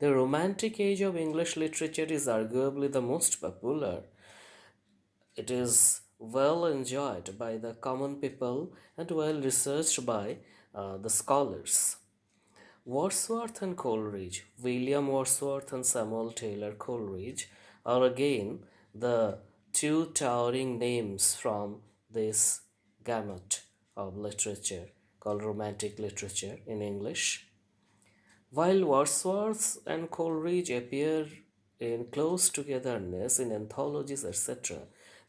The Romantic age of English literature is arguably the most popular. It is well enjoyed by the common people and well researched by the scholars. Wordsworth and Coleridge, William Wordsworth and Samuel Taylor Coleridge, are again the two towering names from this gamut of literature called Romantic literature in English. While Wordsworth and Coleridge appear in close togetherness in anthologies, etc.,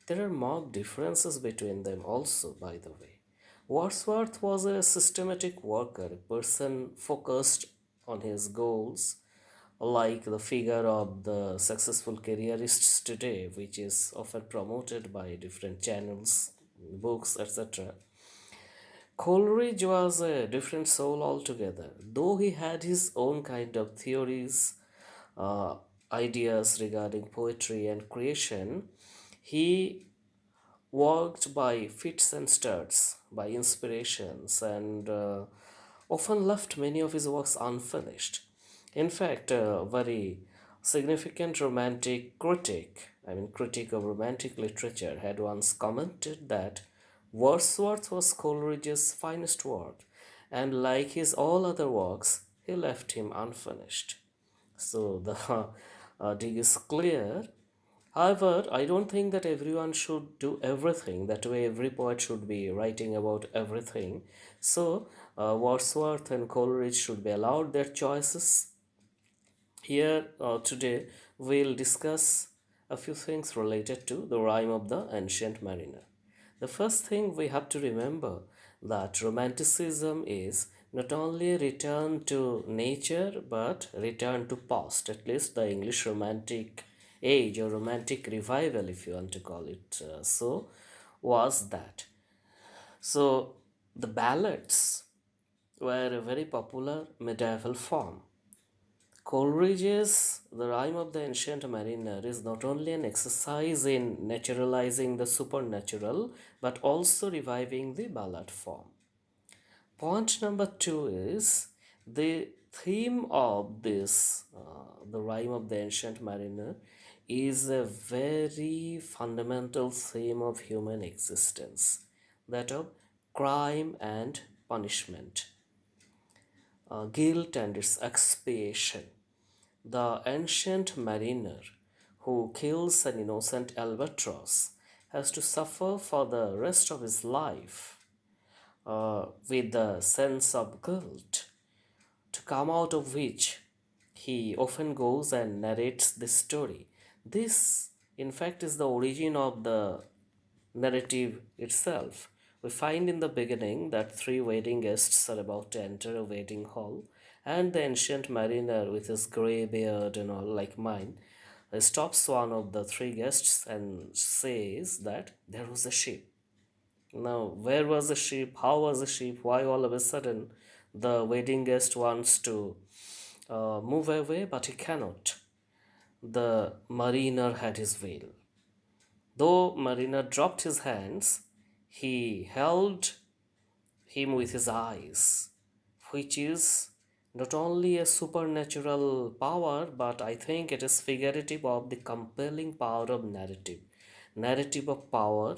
there are marked differences between them also, by the way. Wordsworth was a systematic worker, a person focused on his goals, like the figure of the successful careerists today, which is often promoted by different channels, books, etc. Coleridge was a different soul altogether. Though he had his own kind of theories, uh, ideas regarding poetry and creation, he worked by fits and starts, by inspirations, and often left many of his works unfinished. In fact, a very significant romantic critic, critic of romantic literature, had once commented that Wordsworth was Coleridge's finest work, and like his all other works, he left him unfinished. So the dig is clear. However, I don't think that everyone should do everything. That way, every poet should be writing about everything. So, Wordsworth and Coleridge should be allowed their choices. Here today, we'll discuss a few things related to the rhyme of the ancient mariner. The first thing we have to remember that romanticism is not only a return to nature but return to past. At least the English romantic age or romantic revival, if you want to call it so, was that. So the ballads were a very popular medieval form. Coleridge's The Rime of the Ancient Mariner is not only an exercise in naturalizing the supernatural but also reviving the ballad form. Point number two is the theme of The Rime of the Ancient Mariner, is a very fundamental theme of human existence, that of crime and punishment, guilt and its expiation. The ancient mariner who kills an innocent albatross has to suffer for the rest of his life with the sense of guilt, to come out of which he often goes and narrates this story. This, in fact, is the origin of the narrative itself. We find in the beginning that three wedding guests are about to enter a wedding hall, and the ancient mariner, with his grey beard and all like mine, stops one of the three guests and says that there was a ship. Now, where was the ship? How was the ship? Why all of a sudden the wedding guest wants to move away, but he cannot? The mariner had his will. Though Mariner dropped his hands, he held him with his eyes, which is not only a supernatural power, but I think it is figurative of the compelling power of narrative. Narrative of power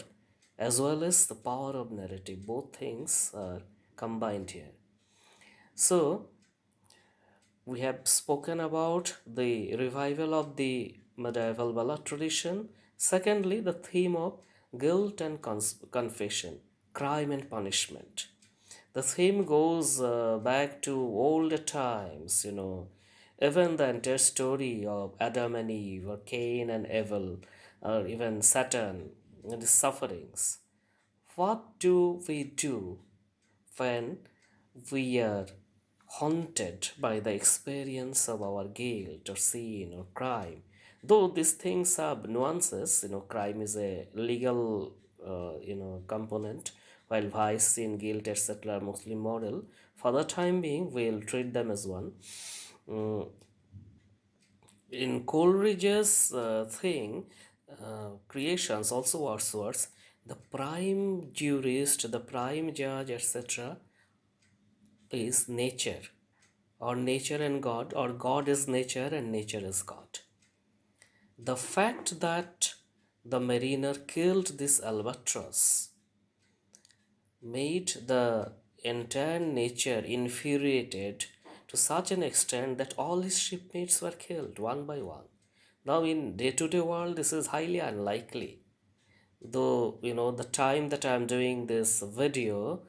as well as the power of narrative. Both things are combined here. So, we have spoken about the revival of the medieval ballad tradition. Secondly, the theme of guilt and confession, crime and punishment. The theme goes back to older times, even the entire story of Adam and Eve, or Cain and Abel, or even Satan and his sufferings. What do we do when we are haunted by the experience of our guilt or sin or crime? Though these things have nuances, crime is a legal, component, while vice, sin, guilt, etc. are mostly moral. For the time being, we'll treat them as one. Mm, in Coleridge's creations, also Wordsworth, the prime jurist, the prime judge, etc., is nature. or nature and God, or God is nature and nature is God. The fact that the mariner killed this albatross made the entire nature infuriated to such an extent that all his shipmates were killed one by one. Now, in day-to-day world, this is highly unlikely. Though, the time that I'm doing this video,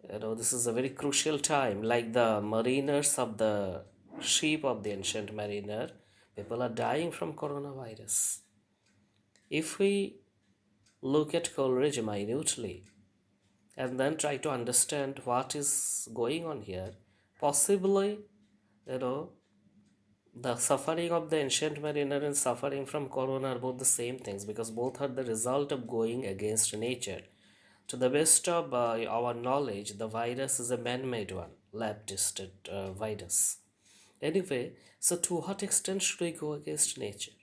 this is a very crucial time. Like the mariners of the ship of the ancient mariner, people are dying from coronavirus. If we look at Coleridge minutely and then try to understand what is going on here, possibly, you know, the suffering of the ancient mariner and suffering from corona are both the same things, because both are the result of going against nature. To the best of our knowledge, the virus is a man-made one, lab-tested virus. Anyway, so to what extent should we go against nature?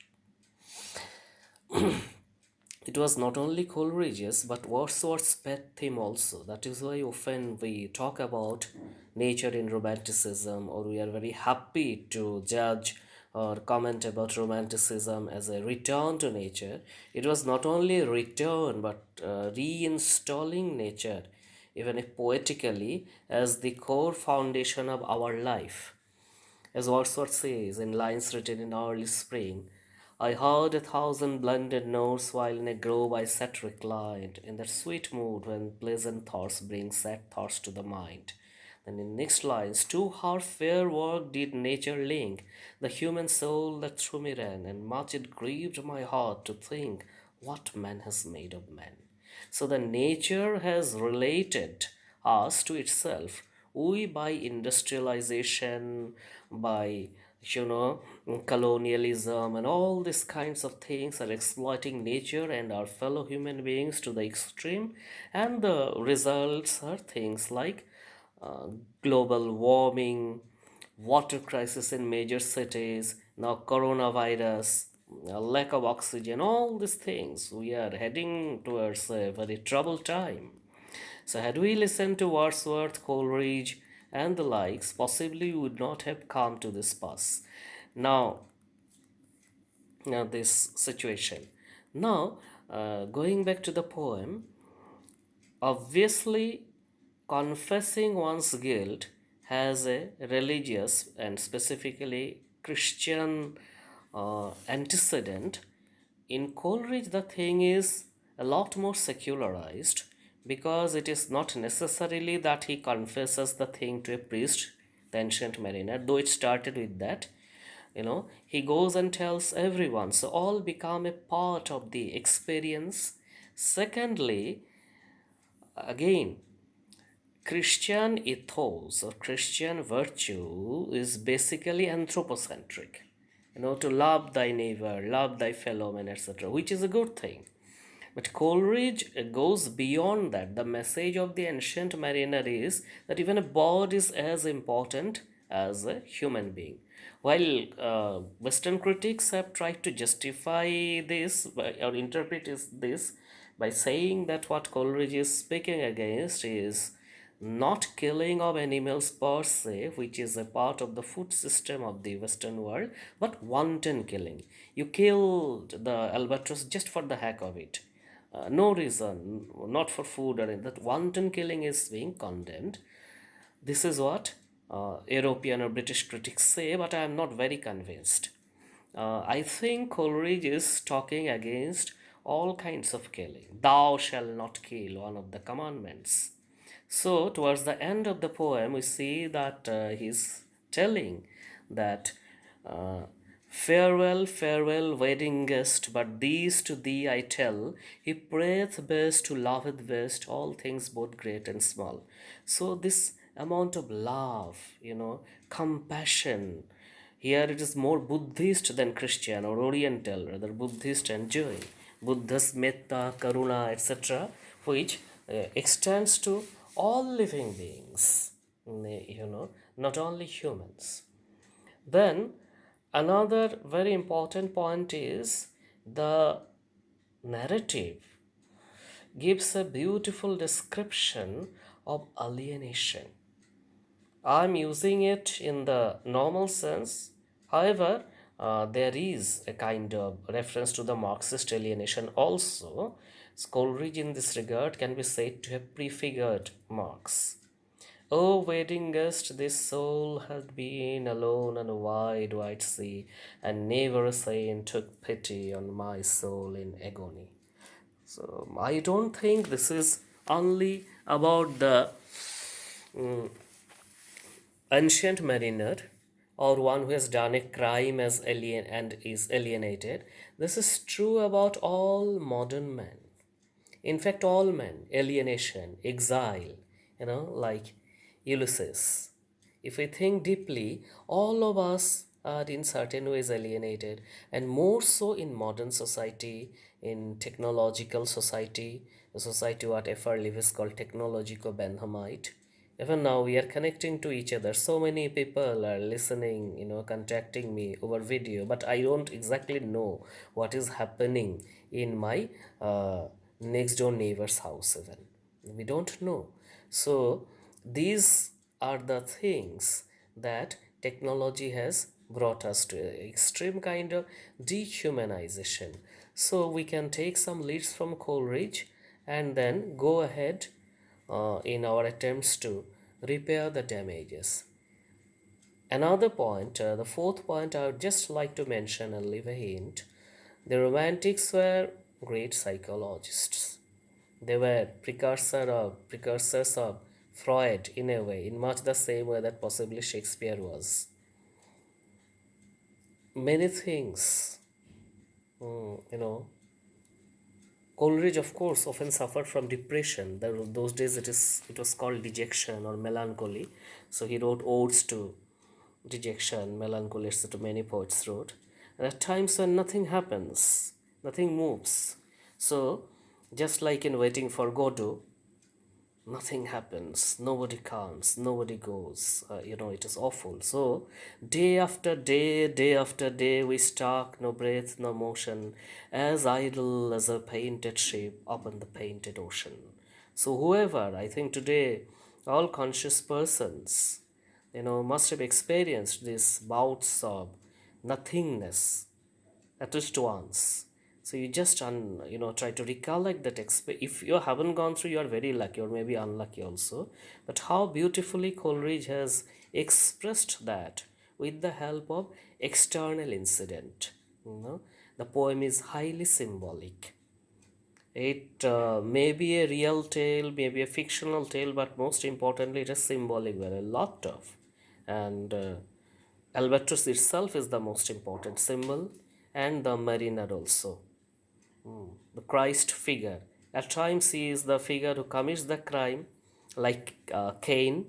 It was not only Coleridge's but Wordsworth's pet theme also. That is why often we talk about nature in romanticism, or we are very happy to judge or comment about romanticism as a return to nature. It was not only a return but reinstalling nature, even if poetically, as the core foundation of our life. As Wordsworth says in lines written in early spring, I heard 1,000 blended notes while in a grove I sat reclined, in that sweet mood when pleasant thoughts bring sad thoughts to the mind. And in next lines, to her fair work did nature link the human soul that through me ran, and much it grieved my heart to think what man has made of man. So the nature has related us to itself. We, by industrialization, by you know colonialism and all these kinds of things, are exploiting nature and our fellow human beings to the extreme, and the results are things like uh, global warming, water crisis in major cities, now coronavirus, a lack of oxygen, all these things. We are heading towards a very troubled time. So, had we listened to Wordsworth, Coleridge, and the likes, possibly we would not have come to this pass. Now, this situation. Now, going back to the poem, obviously, confessing one's guilt has a religious and specifically Christian antecedent. In Coleridge, the thing is a lot more secularized, because it is not necessarily that he confesses the thing to a priest, the ancient mariner, though it started with that. He goes and tells everyone, so all become a part of the experience. Secondly, again, Christian ethos or Christian virtue is basically anthropocentric. To love thy neighbor, love thy fellow man, etc., which is a good thing. But Coleridge goes beyond that. The message of the ancient mariner is that even a bird is as important as a human being. While Western critics have tried to justify this or interpret this by saying that what Coleridge is speaking against is not killing of animals per se, which is a part of the food system of the Western world, but wanton killing. You killed the albatross just for the heck of it. No reason, not for food or anything. That wanton killing is being condemned. This is what European or British critics say, but I am not very convinced. I think Coleridge is talking against all kinds of killing. Thou shalt not kill, one of the commandments. So, towards the end of the poem, we see that he's telling that uh, farewell, farewell, wedding guest, but these to thee I tell, he prayeth best who loveth best all things both great and small. So, this amount of love, compassion, here it is more Buddhist than Christian or Oriental, rather Buddhist and Jain. Buddha's metta, karuna, etc., which extends to all living beings, not only humans. Then another very important point is the narrative gives a beautiful description of alienation. I'm using it in the normal sense. However, there is a kind of reference to the Marxist alienation also. Coleridge, in this regard, can be said to have prefigured Marx. O wedding guest, this soul had been alone on a wide, wide sea, and never a saint took pity on my soul in agony. So I don't think this is only about the ancient mariner or one who has done a crime as alien and is alienated. This is true about all modern men. In fact, all men, alienation, exile, like Ulysses. If we think deeply, all of us are in certain ways alienated, and more so in modern society, in technological society, the society what F.R. Lewis called technologico Benhamite. Even now, we are connecting to each other. So many people are listening, contacting me over video, but I don't exactly know what is happening in my next door neighbor's house, even. We don't know. So, these are the things that technology has brought us to extreme kind of dehumanization. So, we can take some leads from Coleridge and then go ahead in our attempts to repair the damages. Another point, the fourth point, I would just like to mention and leave a hint. The Romantics were great psychologists. They were precursors of Freud in a way, in much the same way that possibly Shakespeare was. Many things, you know, Coleridge, of course, often suffered from depression. Those days it was called dejection or melancholy. So he wrote odes to dejection, melancholy, etc. Many poets wrote. And at times when nothing happens, nothing moves. So just like in Waiting for Godot, nothing happens, nobody comes, nobody goes. It is awful. So day after day, we stark, no breath, no motion, as idle as a painted ship upon the painted ocean. So whoever, I think today, all conscious persons, must have experienced these bouts of nothingness at least once. So you just try to recollect that if you haven't gone through, you are very lucky or maybe unlucky also. But how beautifully Coleridge has expressed that with the help of external incident. The poem is highly symbolic. It may be a real tale, maybe a fictional tale, but most importantly, it is symbolic. Well, a lot of, and albatross itself is the most important symbol, and the mariner also. The Christ figure. At times, he is the figure who commits the crime, like Cain.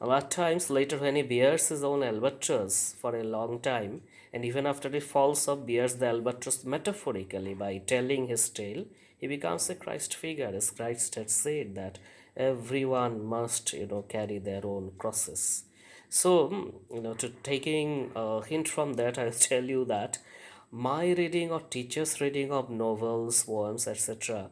And at times, later, when he bears his own albatross for a long time, and even after he falls off, bears the albatross metaphorically by telling his tale, he becomes a Christ figure, as Christ had said that everyone must, carry their own crosses. So, to taking a hint from that, I'll tell you that my reading or teachers' reading of novels, poems, etc.,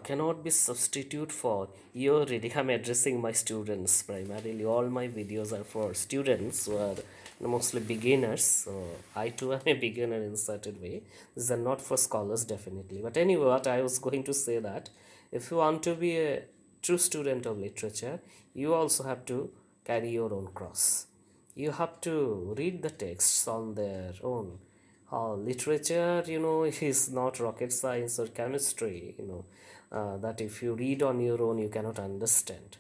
cannot be substitute for your reading. I'm addressing my students primarily. All my videos are for students who are mostly beginners. So I too am a beginner in certain way. These are not for scholars, definitely. But anyway, what I was going to say that if you want to be a true student of literature, you also have to carry your own cross. You have to read the texts on their own. Literature, is not rocket science or chemistry, that if you read on your own, you cannot understand.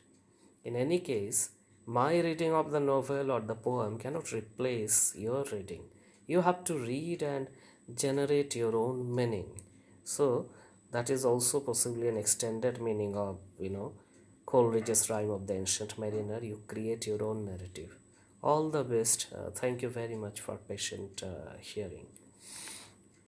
In any case, my reading of the novel or the poem cannot replace your reading. You have to read and generate your own meaning. So, that is also possibly an extended meaning of, Coleridge's Rime of the Ancient Mariner. You create your own narrative. All the best. Thank you very much for patient hearing.